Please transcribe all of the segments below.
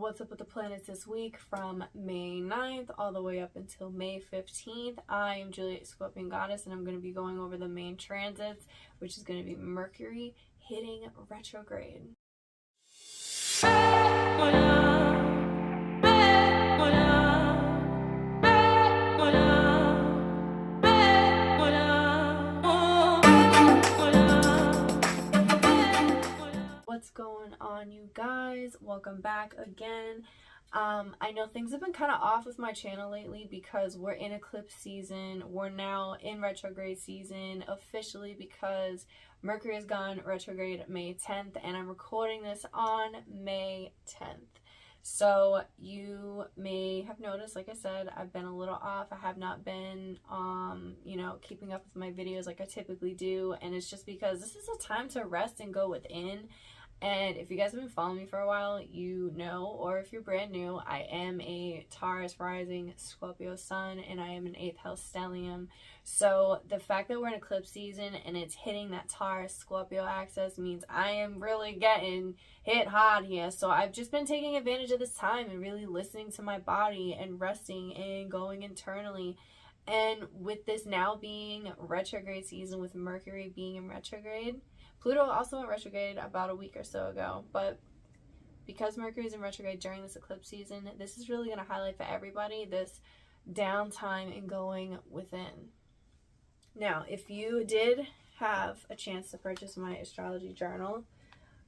what's up with the planets this week from May 9th all the way up until May 15th. I am Juliet Scorpion Goddess, and I'm going to be going over the main transits, which is going to be Mercury hitting retrograde. What's going on, you guys? Welcome back again. I know things have been kind of off with my channel lately because we're in eclipse season. We're now in retrograde season officially because Mercury has gone retrograde May 10th, and I'm recording this on May 10th. So you may have noticed, like I said, I've been a little off. I have not been, keeping up with my videos like I typically do, and it's just because this is a time to rest and go within. And if you guys have been following me for a while, you know, or if you're brand new, I am a Taurus rising Scorpio sun, and I am an 8th house stellium. So the fact that we're in eclipse season and it's hitting that Taurus Scorpio axis means I am really getting hit hard here. So I've just been taking advantage of this time and really listening to my body and resting and going internally. And with this now being retrograde season, with Mercury being in retrograde, Pluto also went retrograde about a week or so ago, but because Mercury is in retrograde during this eclipse season, this is really going to highlight for everybody this downtime and going within. Now, if you did have a chance to purchase my astrology journal,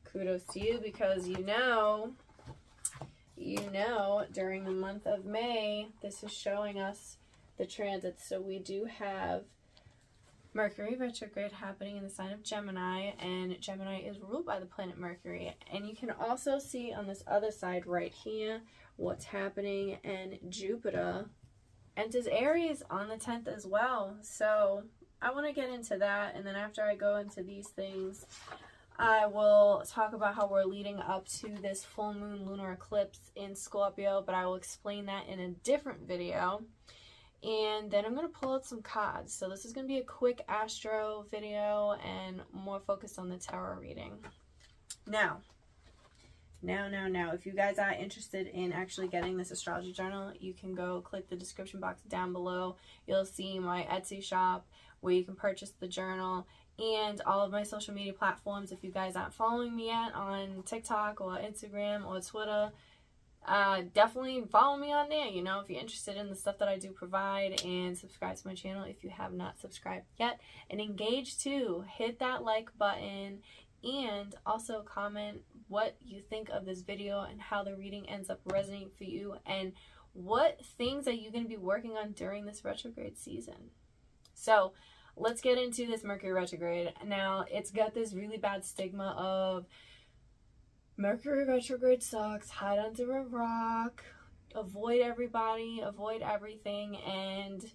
kudos to you, because you know, during the month of May, this is showing us the transits. So we do have Mercury retrograde happening in the sign of Gemini, and Gemini is ruled by the planet Mercury. And you can also see on this other side right here what's happening, and Jupiter enters Aries on the 10th as well. So I want to get into that, and then after I go into these things, I will talk about how we're leading up to this full moon lunar eclipse in Scorpio, but I will explain that in a different video. And then I'm going to pull out some cards. So this is going to be a quick astro video and more focused on the tarot reading. Now, if you guys are interested in actually getting this astrology journal, you can go click the description box down below. You'll see my Etsy shop where you can purchase the journal, and all of my social media platforms. If you guys aren't following me yet on TikTok or Instagram or Twitter, definitely follow me on there, if you're interested in the stuff that I do provide, and subscribe to my channel if you have not subscribed yet, and engage too. Hit that like button, and also comment what you think of this video and how the reading ends up resonating for you, and what things are you going to be working on during this retrograde season. So let's get into this Mercury retrograde. Now, it's got this really bad stigma of Mercury retrograde sucks, hide under a rock, avoid everybody, avoid everything, and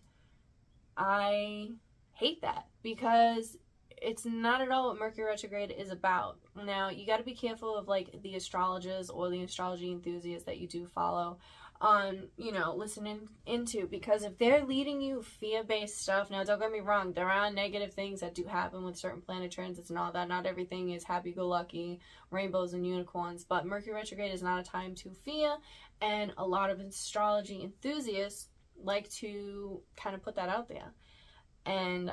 I hate that because it's not at all what Mercury retrograde is about. Now, you got to be careful of like the astrologers or the astrology enthusiasts that you do follow on, listening into, because if they're leading you fear-based stuff, now don't get me wrong, there are negative things that do happen with certain planet transits and all that. Not everything is happy-go-lucky, rainbows and unicorns, but Mercury retrograde is not a time to fear, and a lot of astrology enthusiasts like to kind of put that out there. And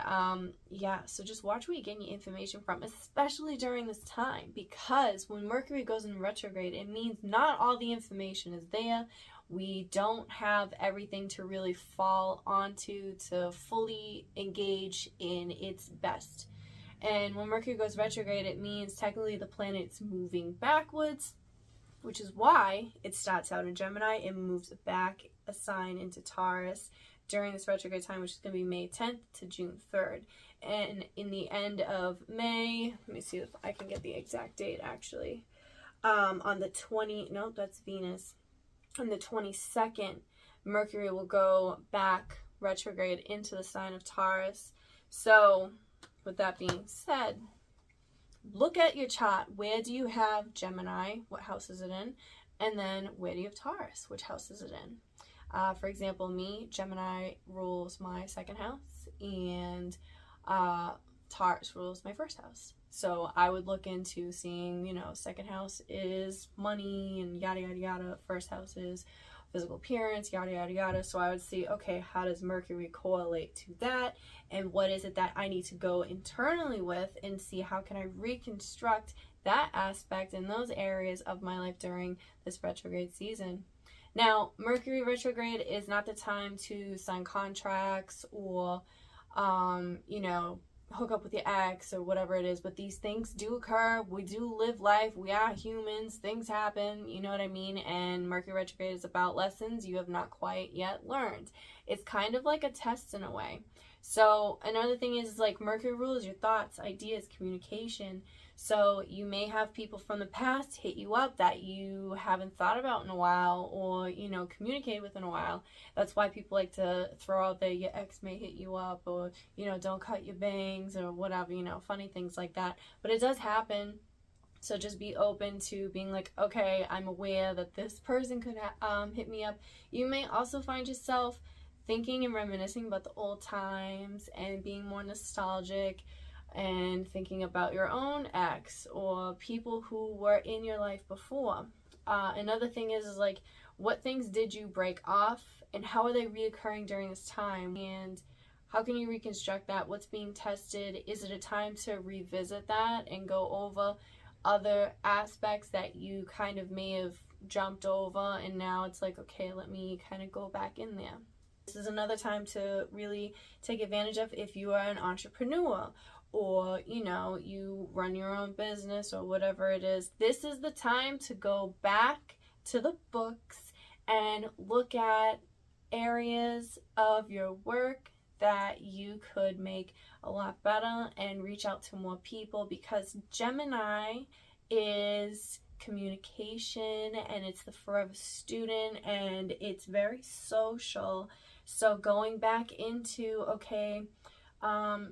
so just watch where you get your information from, especially during this time, because when Mercury goes in retrograde, it means not all the information is there. We don't have everything to really fall onto to fully engage in its best. And when Mercury goes retrograde, it means technically the planet's moving backwards, which is why it starts out in Gemini and moves back a sign into Taurus during this retrograde time, which is going to be May 10th to June 3rd. And in the end of May, let me see if I can get the exact date actually. On the that's Venus. On the 22nd, Mercury will go back retrograde into the sign of Taurus. So, with that being said, look at your chart. Where do you have Gemini? What house is it in? And then where do you have Taurus? Which house is it in? For example, me, Gemini rules my second house, and Taurus rules my first house. So I would look into seeing, you know, second house is money and yada yada yada, first house is physical appearance, yada yada yada. So I would see, okay, how does Mercury correlate to that, and what is it that I need to go internally with and see how can I reconstruct that aspect in those areas of my life during this retrograde season. Now, Mercury retrograde is not the time to sign contracts or you know, hook up with your ex or whatever it is, but these things do occur. We do live life. We are humans. Things happen, you know what I mean? And Mercury retrograde is about lessons you have not quite yet learned. It's kind of like a test in a way. So another thing is, like, Mercury rules your thoughts, ideas, communication. So you may have people from the past hit you up that you haven't thought about in a while, or, you know, communicate with in a while. That's why people like to throw out that your ex may hit you up, or, you know, don't cut your bangs or whatever, you know, funny things like that. But it does happen. So just be open to being like, okay, I'm aware that this person could hit me up. You may also find yourself thinking and reminiscing about the old times and being more nostalgic and thinking about your own ex or people who were in your life before. Another thing is like, what things did you break off and how are they reoccurring during this time, and how can you reconstruct that? What's being tested? Is it a time to revisit that and go over other aspects that you kind of may have jumped over, and now it's like, okay, let me kind of go back in there. This is another time to really take advantage of if you are an entrepreneur, or, you know, you run your own business or whatever it is. This is the time to go back to the books and look at areas of your work that you could make a lot better and reach out to more people, because Gemini is communication and it's the forever student and it's very social. So going back into, okay,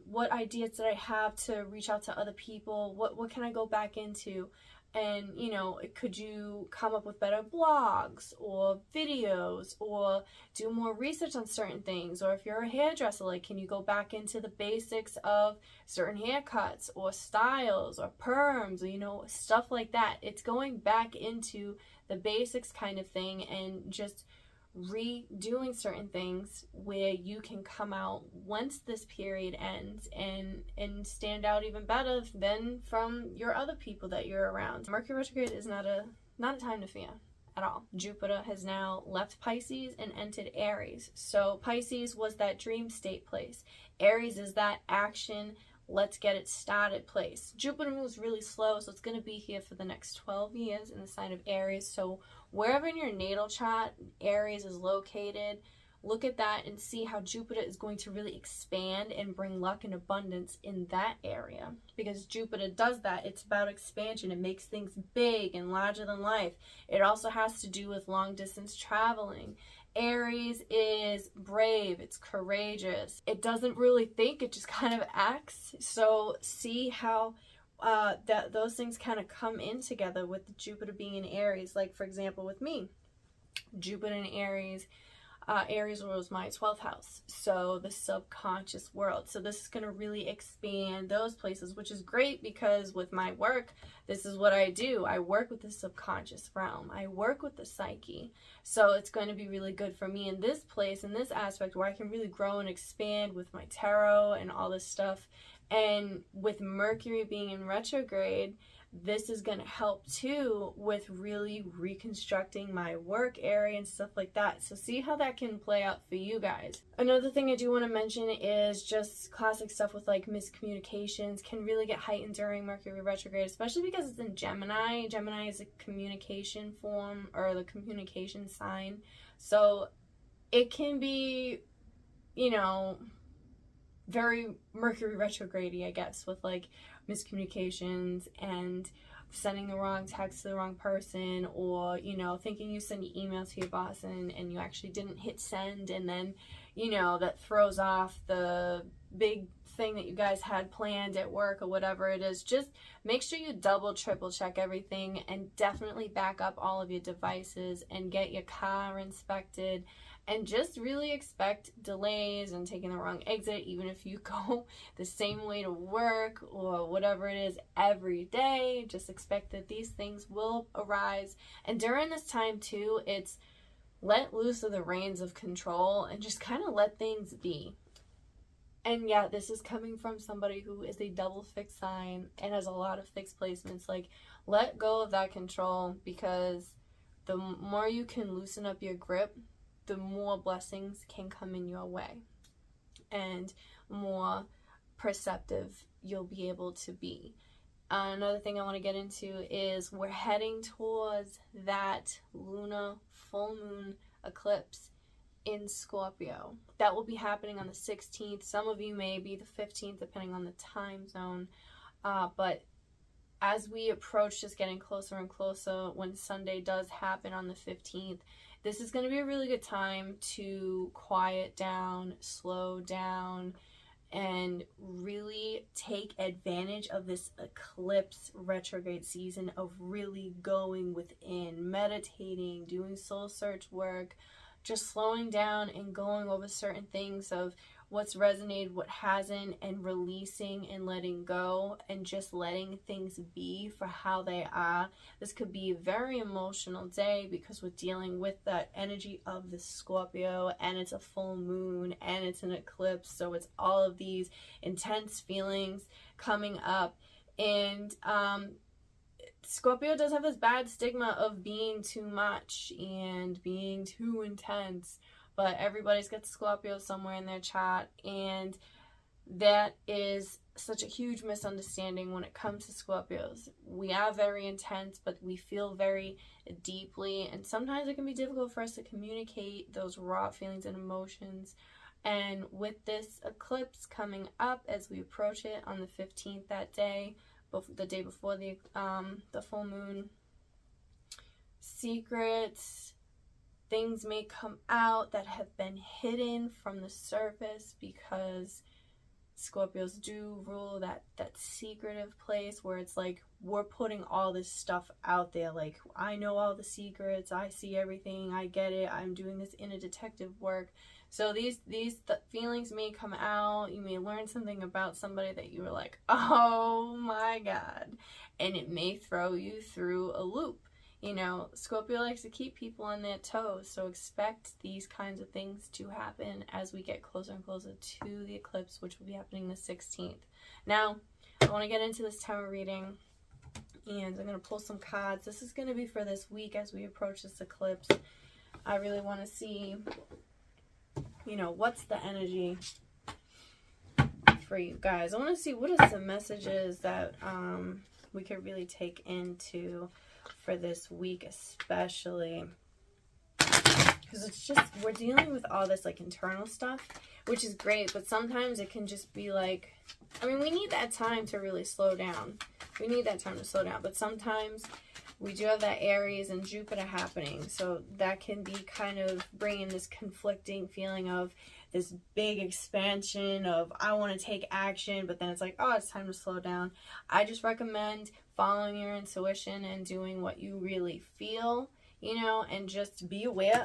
what ideas did I have to reach out to other people? What can I go back into? And, you know, could you come up with better blogs or videos, or do more research on certain things? Or if you're a hairdresser, like, can you go back into the basics of certain haircuts or styles or perms, or, you know, stuff like that. It's going back into the basics kind of thing and just redoing certain things where you can come out once this period ends and stand out even better than from your other people that you're around. Mercury retrograde is not a time to fear at all. Jupiter has now left Pisces and entered Aries. So Pisces was that dream state place. Aries is that action, let's get it started place. Jupiter moves really slow, so it's going to be here for the next 12 years in the sign of Aries. So wherever in your natal chart Aries is located, look at that and see how Jupiter is going to really expand and bring luck and abundance in that area. Because Jupiter does that. It's about expansion. It makes things big and larger than life. It also has to do with long distance traveling. Aries is brave, it's courageous. It doesn't really think, it just kind of acts. So see how those things kind of come in together with Jupiter being in Aries. Like, for example, with me, Jupiter in Aries, Aries rules my 12th house, so the subconscious world. So this is going to really expand those places, which is great because with my work, this is what I do. I work with the subconscious realm. I work with the psyche. So it's going to be really good for me in this place, in this aspect, where I can really grow and expand with my tarot and all this stuff. And with Mercury being in retrograde, this is going to help too with really reconstructing my work area and stuff like that. So see how that can play out for you guys. Another thing I do want to mention is just classic stuff with like miscommunications can really get heightened during Mercury retrograde, especially because it's in Gemini. Gemini is a communication form, or the communication sign. So it can be, you know, very Mercury retrograde-y, I guess, with like miscommunications and sending the wrong text to the wrong person, or, you know, thinking you send an email to your boss and you actually didn't hit send, and then, you know, that throws off the big thing that you guys had planned at work or whatever it is, just make sure you double, triple check everything, and definitely back up all of your devices and get your car inspected, and just really expect delays and taking the wrong exit, even if you go the same way to work or whatever it is every day. Just expect that these things will arise. And during this time too, it's let loose of the reins of control and just kind of let things be. And yeah, this is coming from somebody who is a double fixed sign and has a lot of fixed placements. Like, let go of that control, because the more you can loosen up your grip, the more blessings can come in your way and more perceptive you'll be able to be. Another thing I want to get into is we're heading towards that lunar full moon eclipse in Scorpio. That will be happening on the 16th. Some of you may be the 15th, depending on the time zone. But as we approach just getting closer and closer, when Sunday does happen on the 15th, this is going to be a really good time to quiet down, slow down, and really take advantage of this eclipse retrograde season of really going within, meditating, doing soul search work, just slowing down and going over certain things of what's resonated, what hasn't, and releasing and letting go and just letting things be for how they are. This could be a very emotional day because we're dealing with that energy of the Scorpio, and it's a full moon and it's an eclipse, so it's all of these intense feelings coming up. And Scorpio does have this bad stigma of being too much and being too intense, but everybody's got Scorpio somewhere in their chart, and that is such a huge misunderstanding when it comes to Scorpios. We are very intense, but we feel very deeply, and sometimes it can be difficult for us to communicate those raw feelings and emotions. And with this eclipse coming up as we approach it on the 15th, that day, the day before the full moon, secrets, things may come out that have been hidden from the surface, because Scorpios do rule that secretive place where it's like we're putting all this stuff out there. Like, I know all the secrets, I see everything, I get it, I'm doing this inner detective work. So these feelings may come out. You may learn something about somebody that you were like, oh my God, and it may throw you through a loop. You know, Scorpio likes to keep people on their toes, so expect these kinds of things to happen as we get closer and closer to the eclipse, which will be happening the 16th. Now, I want to get into this tarot reading, and I'm going to pull some cards. This is going to be for this week as we approach this eclipse. I really want to see, you know, what's the energy for you guys. I want to see what are some messages that we could really take into for this week, especially because it's just, we're dealing with all this like internal stuff, which is great, but sometimes it can just be like, I mean, we need that time to really slow down. We need that time to slow down, but sometimes we do have that Aries and Jupiter happening, so that can be kind of bringing this conflicting feeling of this big expansion of I want to take action, but then it's like, oh, it's time to slow down. I just recommend following your intuition and doing what you really feel, you know, and just be aware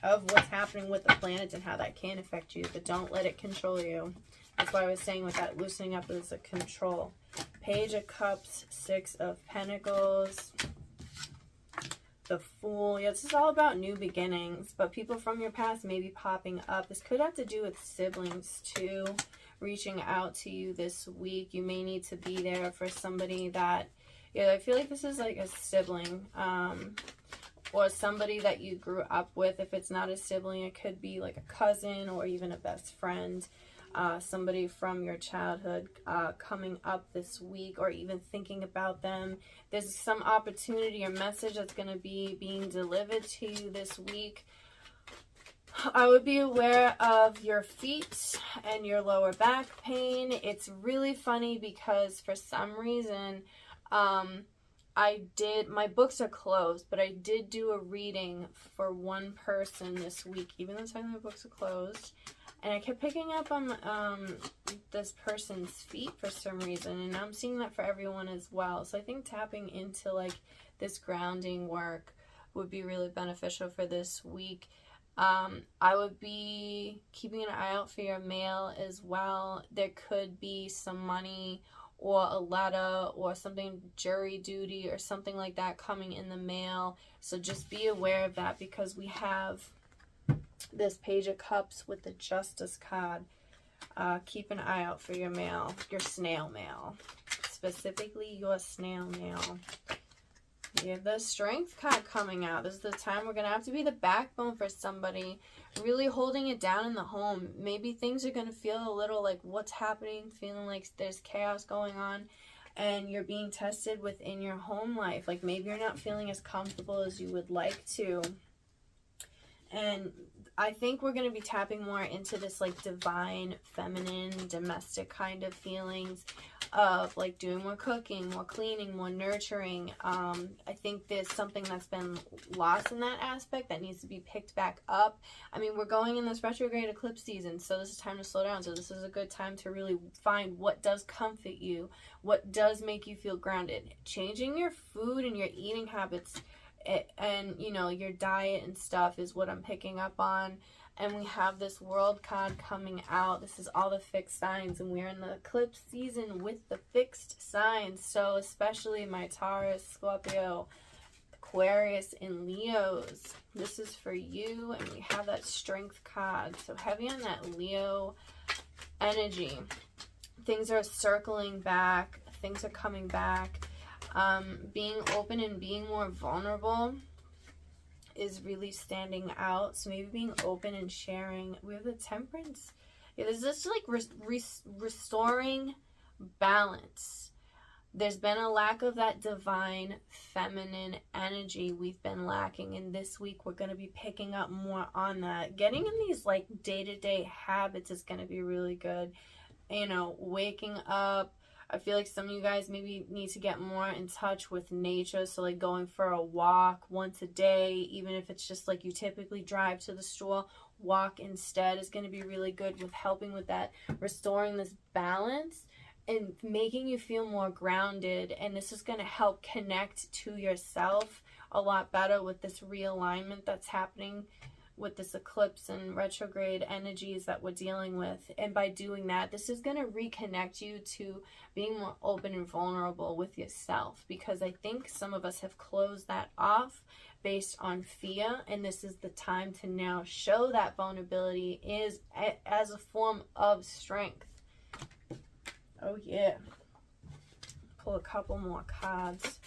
of what's happening with the planets and how that can affect you, but don't let it control you. That's why I was saying with that loosening up is a control. Page of Cups, Six of Pentacles, the Fool. Yeah, this is all about new beginnings, but people from your past may be popping up. This could have to do with siblings too, reaching out to you this week. You may need to be there for somebody that, yeah, I feel like this is like a sibling, or somebody that you grew up with. If it's not a sibling, it could be like a cousin or even a best friend. Somebody from your childhood coming up this week, or even thinking about them. There's some opportunity or message that's going to be being delivered to you this week. I would be aware of your feet and your lower back pain. It's really funny because for some reason, my books are closed, but I did do a reading for one person this week, even though my books are closed. And I kept picking up on this person's feet for some reason, and I'm seeing that for everyone as well. So I think tapping into like this grounding work would be really beneficial for this week. I would be keeping an eye out for your mail as well. There could be some money or a letter or something, jury duty or something like that coming in the mail. So just be aware of that, because we have this Page of Cups with the Justice card. Keep an eye out for your mail, your snail mail, specifically your snail mail. You have the Strength card coming out. This is the time we're going to have to be the backbone for somebody, really holding it down in the home. Maybe things are going to feel a little like, what's happening, feeling like there's chaos going on, and you're being tested within your home life. Like maybe you're not feeling as comfortable as you would like to. And I think we're going to be tapping more into this like divine, feminine, domestic kind of feelings of like doing more cooking, more cleaning, more nurturing. I think there's something that's been lost in that aspect that needs to be picked back up. I mean, we're going in this retrograde eclipse season, so this is time to slow down. So this is a good time to really find what does comfort you, what does make you feel grounded. Changing your food and your eating habits and you know, your diet and stuff is what I'm picking up on. And we have this World card coming out. This is all the fixed signs, and we're in the eclipse season with the fixed signs. So especially my Taurus, Scorpio, Aquarius, and Leos, this is for you. And we have that Strength card, so heavy on that Leo energy. Things are circling back, things are coming back. Being open and being more vulnerable is really standing out. So maybe being open and sharing. We have the Temperance. Yeah, there's just like restoring balance. There's been a lack of that divine feminine energy we've been lacking, and this week we're going to be picking up more on that. Getting in these like day-to-day habits is going to be really good. You know, waking up. I feel like some of you guys maybe need to get more in touch with nature. So like going for a walk once a day, even if it's just like you typically drive to the store, walk instead is going to be really good with helping with that, restoring this balance and making you feel more grounded. And this is going to help connect to yourself a lot better with this realignment that's happening with this eclipse and retrograde energies that we're dealing with. And by doing that, this is going to reconnect you to being more open and vulnerable with yourself, because I think some of us have closed that off based on fear, and this is the time to now show that vulnerability is as a form of strength. Oh yeah. Pull a couple more cards.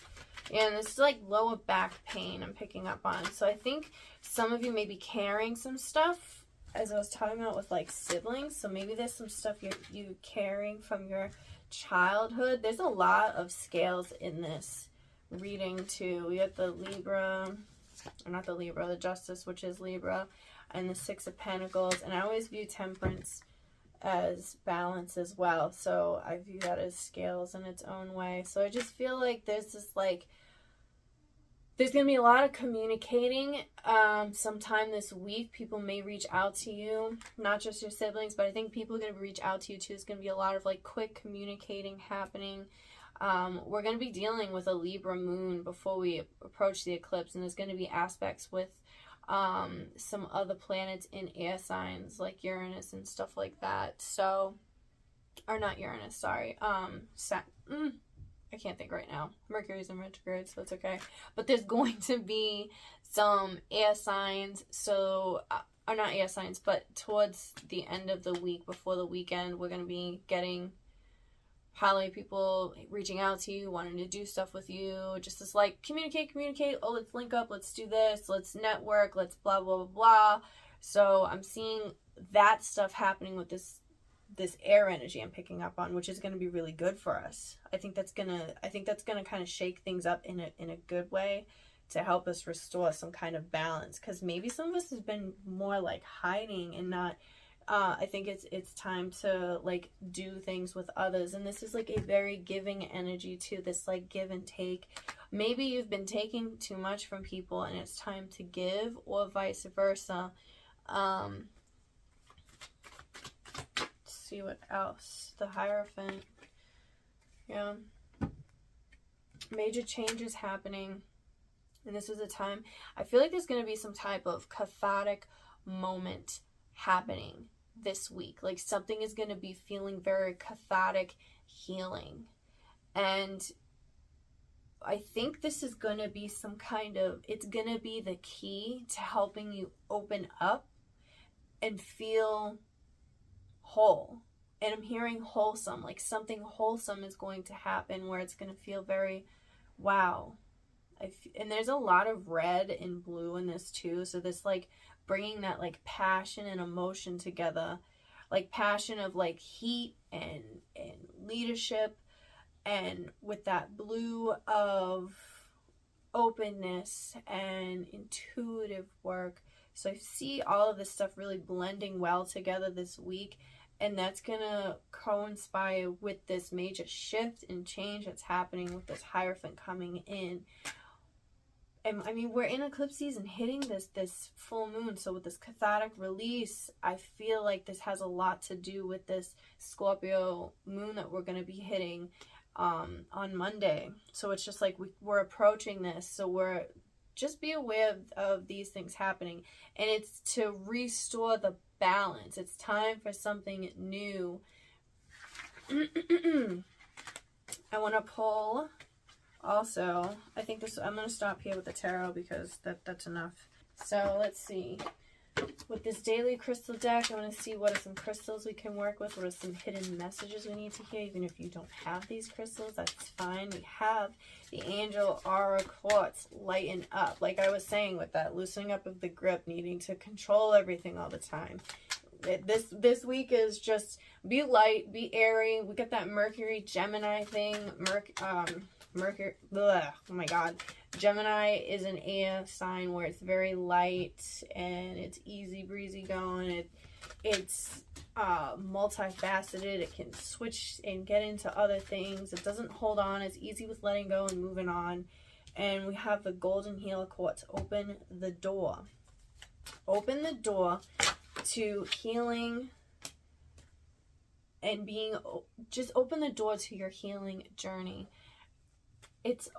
And this is like lower back pain I'm picking up on. So I think some of you may be carrying some stuff, as I was talking about with like siblings. So maybe there's some stuff you're carrying from your childhood. There's a lot of scales in this reading too. We have the Libra, or not the Libra, the Justice, which is Libra, and the Six of Pentacles. And I always view Temperance as balance as well, so I view that as scales in its own way. So I just feel like there's this like, there's gonna be a lot of communicating sometime this week. People may reach out to you, not just your siblings, but I think people are gonna reach out to you too. It's gonna be a lot of like quick communicating happening. We're gonna be dealing with a Libra moon before we approach the eclipse, and there's gonna be aspects with some other planets in air signs like Uranus and stuff like that. So, or not Uranus, sorry, I can't think right now. Mercury's in retrograde, so it's okay. But there's going to be some air signs, so, or not air signs, but towards the end of the week, before the weekend, we're going to be getting probably people reaching out to you, wanting to do stuff with you, just this like communicate, oh, let's link up, let's do this, let's network, let's blah, blah, blah, blah. So I'm seeing that stuff happening with this air energy I'm picking up on, which is going to be really good for us. I think that's going to kind of shake things up in a good way to help us restore some kind of balance, because maybe some of us has been more like hiding and not I think it's time to like do things with others, and this is like a very giving energy too, this like give and take. Maybe you've been taking too much from people and it's time to give, or vice versa. see what else. The Hierophant. Yeah. Major changes happening. And this is a time, I feel like there's going to be some type of cathartic moment happening this week. Like something is going to be feeling very cathartic, healing. And I think this is going to be some kind of, it's going to be the key to helping you open up and feel whole. And I'm hearing wholesome, like something wholesome is going to happen where it's going to feel very, wow. And there's a lot of red and blue in this too. So this like bringing that like passion and emotion together, like passion of like heat and leadership, and with that blue of openness and intuitive work. So I see all of this stuff really blending well together this week, and that's gonna coincide with this major shift and change that's happening with this Hierophant coming in. And I mean, we're in eclipse season hitting this full moon. So with this cathartic release, I feel like this has a lot to do with this Scorpio moon that we're going to be hitting on Monday. So it's just like we're approaching this. So we're just be aware of these things happening. And it's to restore the balance. It's time for something new. I want to pull... Also, I think this, I'm going to stop here with the tarot because that's enough. So let's see. With this daily crystal deck, I want to see what are some crystals we can work with. What are some hidden messages we need to hear. Even if you don't have these crystals, that's fine. We have the Angel Aura Quartz, lighten up. Like I was saying with that loosening up of the grip, needing to control everything all the time. This week is just be light, be airy. We got that Mercury Gemini thing. Mercury, ugh, oh my god. Gemini is an air sign where it's very light and it's easy breezy going. It's multifaceted. It can switch and get into other things. It doesn't hold on. It's easy with letting go and moving on. And we have the Golden Healer Quartz. Open the door. Open the door to healing and being, just open the door to your healing journey. It's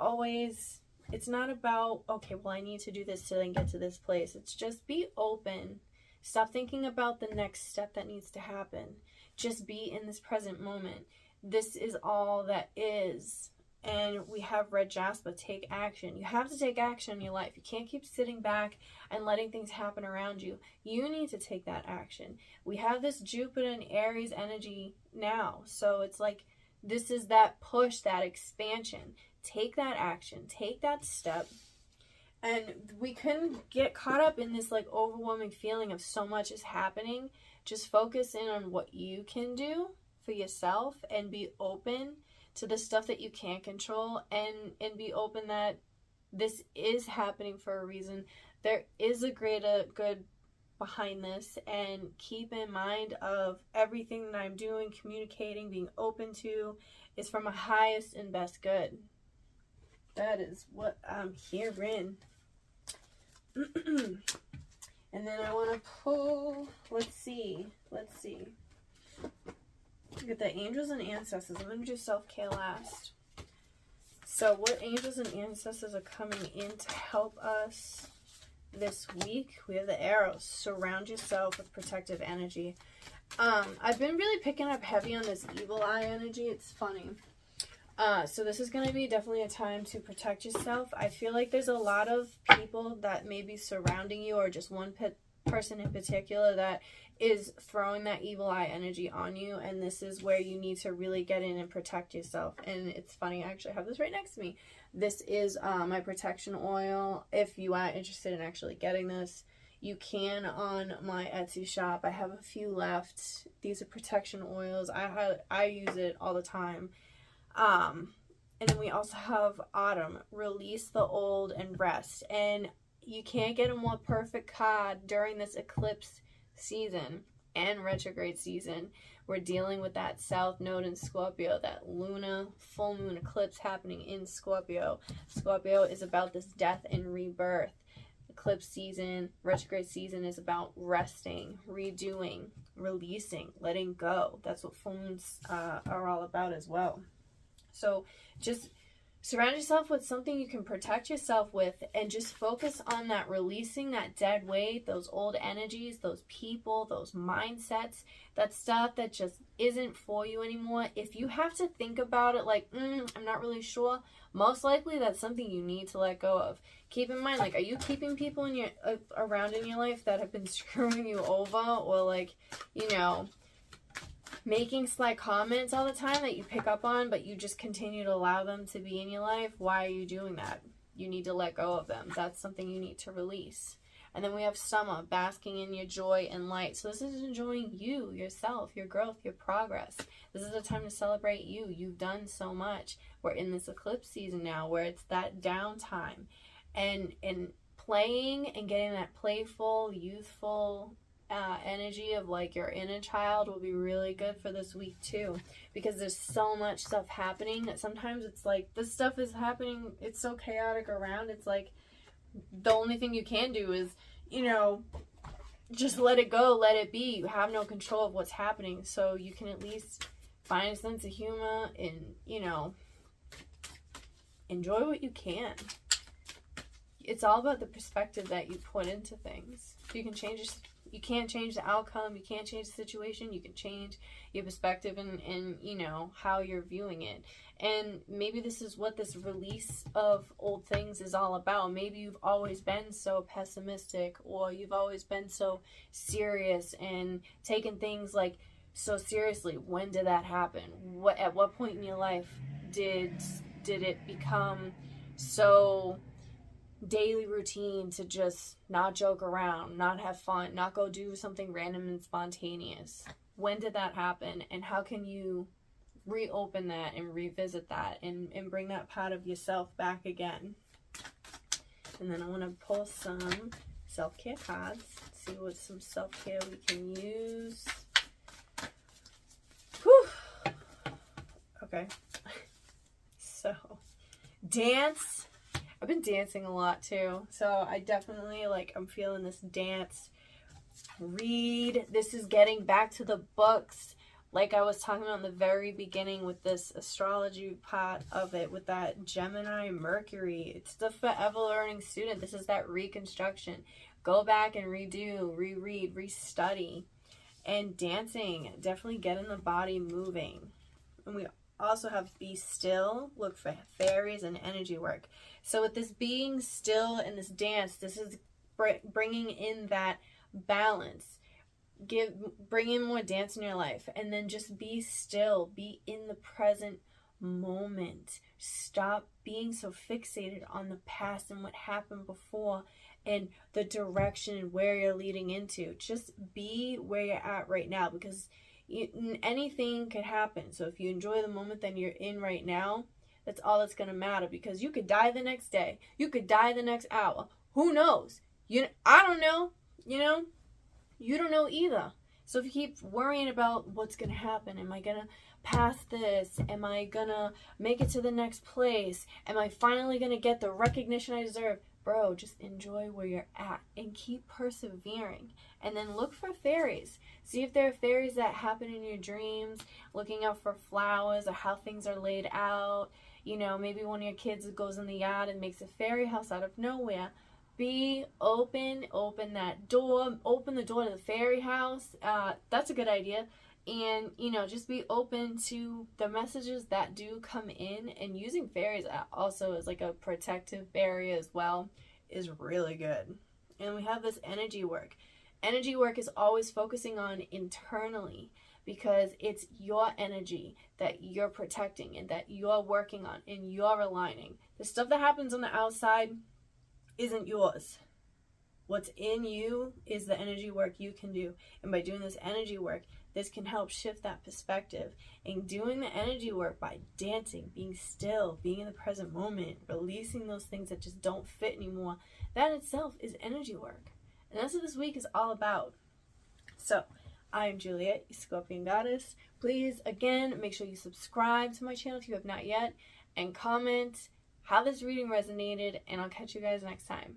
not about, okay, well, I need to do this to then get to this place. It's just be open. Stop thinking about the next step that needs to happen. Just be in this present moment. This is all that is. And we have red jasper, take action. You have to take action in your life. You can't keep sitting back and letting things happen around you. You need to take that action. We have this Jupiter and Aries energy now. So it's like, this is that push, that expansion. Take that action, take that step. And we couldn't get caught up in this like overwhelming feeling of so much is happening. Just focus in on what you can do for yourself and be open to the stuff that you can't control, and be open that this is happening for a reason. There is a greater good behind this, and keep in mind of everything that I'm doing, communicating, being open to is from a highest and best good. That is what I'm hearing. And then I want to pull, let's see. Look at the angels and ancestors. I'm going to do self-care last. So what angels and ancestors are coming in to help us this week? We have the arrows. Surround yourself with protective energy. I've been really picking up heavy on this evil eye energy. It's funny. So this is going to be definitely a time to protect yourself. I feel like there's a lot of people that may be surrounding you, or just one person in particular that is throwing that evil eye energy on you, and this is where you need to really get in and protect yourself. And it's funny, I actually have this right next to me. This is my protection oil. If you are interested in actually getting this, you can on my Etsy shop. I have a few left. These are protection oils. I use it all the time. And then we also have autumn, release the old and rest. And you can't get a more perfect card during this eclipse season and retrograde season. We're dealing with that South Node in Scorpio, that lunar full moon eclipse happening in Scorpio. Scorpio is about this death and rebirth. eclipse season, retrograde season is about resting, redoing, releasing, letting go. That's what full moons are all about as well. So just surround yourself with something you can protect yourself with, and just focus on that, releasing that dead weight, those old energies, those people, those mindsets, that stuff that just isn't for you anymore. If you have to think about it like, I'm not really sure, most likely that's something you need to let go of. Keep in mind, like, are you keeping people in your around in your life that have been screwing you over, or like, you know, making sly comments all the time that you pick up on, but you just continue to allow them to be in your life? Why are you doing that? You need to let go of them. That's something you need to release. And then we have summer, basking in your joy and light. So this is enjoying you, yourself, your growth, your progress. This is a time to celebrate you. You've done so much. We're in this eclipse season now where it's that downtime. And playing and getting that playful, youthful energy of like your inner child will be really good for this week too, because there's so much stuff happening that sometimes it's like this stuff is happening, it's so chaotic around, it's like the only thing you can do is, you know, just let it go, let it be. You have no control of what's happening, so you can at least find a sense of humor and, you know, enjoy what you can. It's all about the perspective that you put into things. You can change you can't change the outcome, you can't change the situation, you can change your perspective and you know, how you're viewing it. And maybe this is what this release of old things is all about. Maybe you've always been so pessimistic, or you've always been so serious and taken things like so seriously. When did that happen? At what point in your life did it become so daily routine to just not joke around, not have fun, not go do something random and spontaneous? When did that happen? And how can you reopen that and revisit that and bring that part of yourself back again? And then I want to pull some self-care cards, see what some self-care we can use. Whew. Okay. So, dance. I've been dancing a lot too, so I definitely, like, I'm feeling this dance. Read. This is getting back to the books, like I was talking about in the very beginning with this astrology part of it, with that Gemini Mercury. It's the forever learning student. This is that reconstruction. Go back and redo, reread, restudy. And dancing, definitely getting the body moving. And we also have be still, look for fairies and energy work. So with this being still and this dance, this is bringing in that balance. Bring in more dance in your life, and then just be still, be in the present moment. Stop being so fixated on the past and what happened before and the direction and where you're leading into. Just be where you're at right now, because anything could happen. So if you enjoy the moment that you're in right now, that's all that's going to matter, because you could die the next day. You could die the next hour. Who knows? I don't know. You know? You don't know either. So if you keep worrying about what's going to happen, am I going to pass this? Am I going to make it to the next place? Am I finally going to get the recognition I deserve? Bro, just enjoy where you're at and keep persevering. And then look for fairies. See if there are fairies that happen in your dreams, looking out for flowers or how things are laid out. You know, maybe one of your kids goes in the yard and makes a fairy house out of nowhere. Be open that door, open the door to the fairy house. That's a good idea. And, you know, just be open to the messages that do come in. And using fairies also as like a protective barrier as well is really good. And we have this energy work. Energy work is always focusing on internally, because it's your energy that you're protecting and that you're working on and you're aligning. The stuff that happens on the outside isn't yours. What's in you is the energy work you can do. And by doing this energy work, this can help shift that perspective. And doing the energy work by dancing, being still, being in the present moment, releasing those things that just don't fit anymore, that itself is energy work. And that's what this week is all about. So, I am Juliet, Scorpion Goddess. Please, again, make sure you subscribe to my channel if you have not yet, and comment how this reading resonated, and I'll catch you guys next time.